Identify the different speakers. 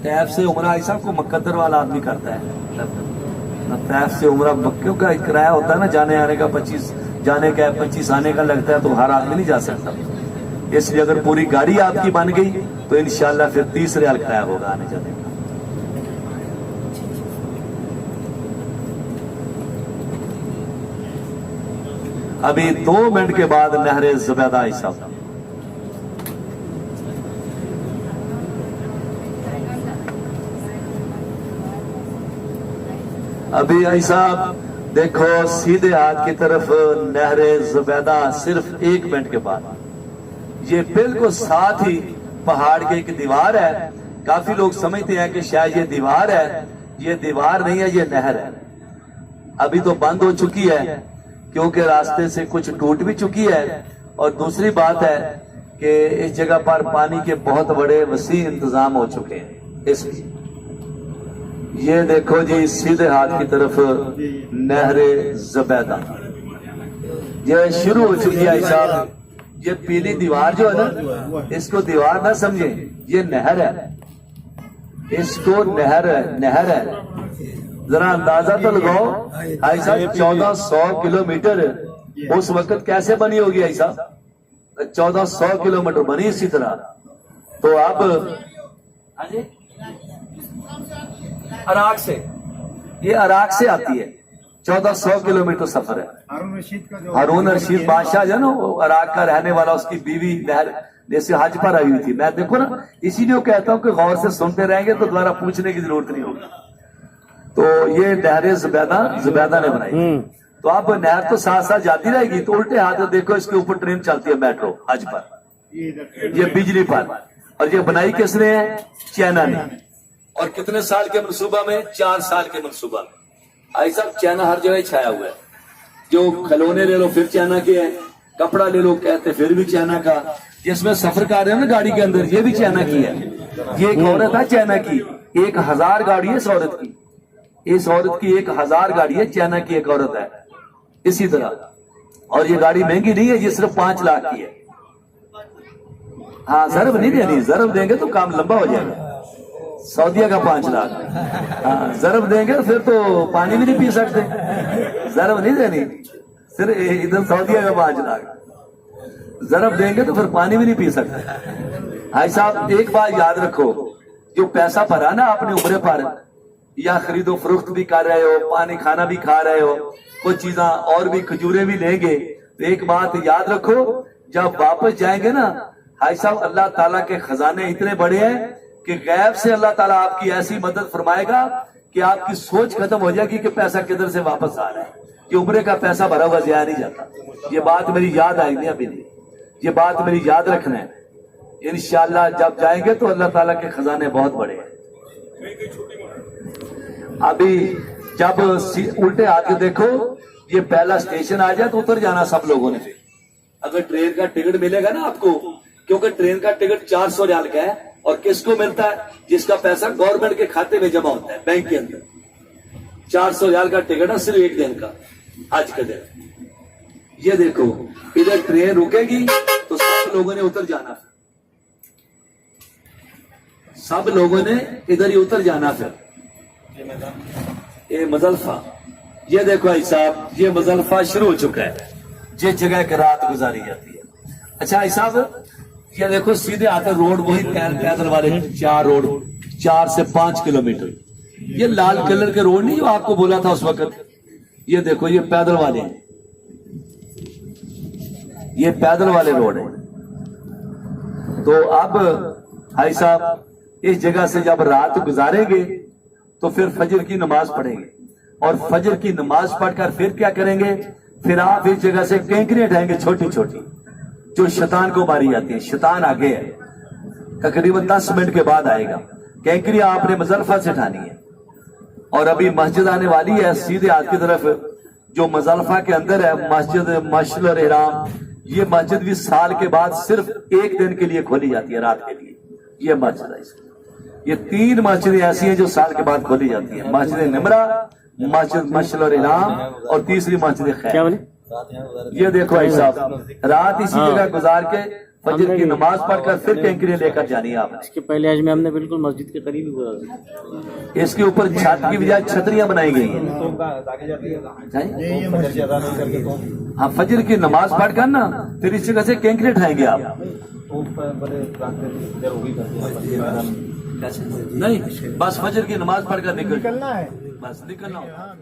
Speaker 1: Taif से उमरा ऐसा को मकद्दर वाला आदमी करता है ना, तैफ से उमरा मक्कियों का किराया होता है ना, जाने आने का 25 जाने का 25 आने का लगता है, तो हर आदमी नहीं जा सकता। इसलिए अगर पूरी गाड़ी आपकी बन गई तो इंशाल्लाह फिर 30 रियाल किराया होगा आने जाने का। अभी 2 मिनट के बाद नहरे ज़ुबैदा ऐसा अभी ऐसा देखो सीधे हाथ की तरफ नहरे ज़ुबैदा सिर्फ 1 मिनट के बाद। ये बिल्कुल साथ ही पहाड़ के एक दीवार है। काफी लोग समझते हैं कि शायद ये दीवार है, ये दीवार नहीं है, ये नहर है। अभी तो बंद हो चुकी है क्योंकि रास्ते से कुछ टूट भी चुकी है, और दूसरी बात है कि इस जगह पर पानी के बहुत बड़े वसी इंतजाम हो चुके हैं। इसलिए ये देखो जी सीधे हाथ की तरफ नहरे ज़ुबैदा ये शुरू हो चुकी है साहब। ये पीली दीवार जो है ना, इसको दीवार ना समझे, ये नहर है, इसको नहर है। जरा अंदाजा तो लगाओ ऐसा 1400 किलोमीटर उस वक्त कैसे बनी होगी ऐसा, 1400 किलोमीटर बनी इसी तरह। तो अब अराक से, ये अराक से आती है, 1400 किलोमीटर सफर है। हारून रशीद बादशाह जो ना, वो अराक का रहने वाला, उसकी बीवी नहर जैसे हज पर आई हुई थी। मैं देखो ना, इसीलिए कहता हूँ कि गौर से सुनते रहेंगे तो दोबारा पूछने की जरूरत नहीं होगी। तो ये नहरे ज़ुबैदा ने बनाई। तो अब नहर तो साथ साथ जाती रहेगी, तो उल्टे हाथ देखो इसके ऊपर ट्रेन चलती है, मेट्रो हज पर, ये बिजली पर। और ये बनाई किसने है? चाइना ने। और कितने साल के मनसूबा में? 4 साल के मनसूबा में। ऐसा चाइना हर जगह छाया हुआ है। जो खिलौने ले लो फिर चाइना के है, कपड़ा ले लो कहते फिर भी चाइना का, जिसमें सफर कर रहे हो ना गाड़ी के अंदर, ये भी चाइना की है। ये एक औरत है चाइना की, 1000 गाड़ी है इस औरत की, इस औरत की 1000 गाड़ी है, चाइना की एक औरत है इसी तरह। और ये गाड़ी महंगी नहीं है, ये सिर्फ 5 लाख की है। हाँ, जरब नहीं देनी, जरब देंगे तो काम लंबा हो जाएगा। सऊदीया का 5 लाख, हाँ जरब देंगे फिर तो पानी भी नहीं पी सकते। जरब नहीं देनी, सिर्फ इधर सऊदीया का 5 लाख, जरब देंगे तो फिर पानी भी नहीं पी सकते। भाई साहब एक बात याद रखो, जो पैसा भरा ना आपने उम्रे पर, या खरीदो फरोख्त भी कर रहे हो, पानी खाना भी खा रहे हो, कुछ चीजें और भी खजूरें भी लेंगे, तो एक बात याद रखो, जब वापस जाएंगे ना भाई साहब, अल्लाह ताला के खजाने इतने बड़े हैं कि गैब से अल्लाह ताला आपकी ऐसी मदद फरमाएगा कि आपकी सोच खत्म हो जाएगी कि पैसा किधर से वापस आ रहा है। कि उम्रे का पैसा भरा हुआ ज़ाया नहीं जाता। ये बात मेरी याद आई नहीं अभी नहीं, ये बात मेरी याद रखना है। इंशाअल्लाह जब जाएंगे तो अल्लाह ताला के खजाने बहुत बड़े हैं। अभी जब उल्टे हाथ देखो, ये पहला स्टेशन आ जाए तो उतर जाना सब लोगों ने। अगर ट्रेन का टिकट मिलेगा ना आपको, क्योंकि ट्रेन का टिकट 400 रियाल का है, और किसको मिलता है? जिसका पैसा गवर्नमेंट के खाते में जमा होता है बैंक के अंदर। 400 रियाल का टिकट है सिर्फ 1 दिन का, आज का दिन। ये देखो इधर ट्रेन रुकेगी तो सब लोगों ने उतर जाना, सब लोगों ने इधर ही उतर जाना। फिर ये मजल्फा, ये देखो भाई साहब, ये मजल्फा शुरू हो चुका है, जिस जगह की रात गुजारी जाती है। अच्छा भाई साहब, ये देखो सीधे आते रोड, वही पैदल वाले 4 रोड, 4 से 5 किलोमीटर। ये लाल कलर के रोड नहीं जो आपको बोला था उस वक्त, ये देखो ये पैदल वाले हैं, ये पैदल वाले रोड है। तो अब भाई साहब इस जगह से जब रात गुजारेंगे तो फिर फजर की नमाज पढ़ेंगे, और फजर की नमाज पढ़कर फिर क्या करेंगे? फिर आप इस जगह से कैंकरियां उठाएंगे छोटी छोटी, जो शैतान को मारी जाती है। शैतान आगे है, तकरीबन 10 मिनट के बाद आएगा। कैंकरियां आपने मुजल्फा से उठानी है। और अभी मस्जिद आने वाली है सीधे हाथ की तरफ, जो मुजल्फा के अंदर है मस्जिद मशअल इहराम। ये मस्जिद भी साल के बाद सिर्फ 1 दिन के लिए खोली जाती है, रात के लिए। ये मस्जिद है, ये 3 मस्जिदें ऐसी हैं जो साल के बाद खोली जाती है। मस्जिद निमरा, मस्जिद मशअल इहराम, और तीसरी मस्जिद खैर। ये देखो भाई साहब, रात इसी जगह गुजार के फजर की नमाज पढ़कर फिर टैंकरें लेकर जानी है आपने।
Speaker 2: इसके पहले आज में हमने बिल्कुल मस्जिद के करीब ही गुजारा।
Speaker 1: इसके ऊपर छत की बजाय छतरियां बनाई गई हैं। हाँ, फजर की नमाज पढ़कर ना फिर इस जगह से कैंकरे उठाएंगे आप। नहीं, बस फजर की नमाज पढ़कर निकलना है, बस निकलना होगा।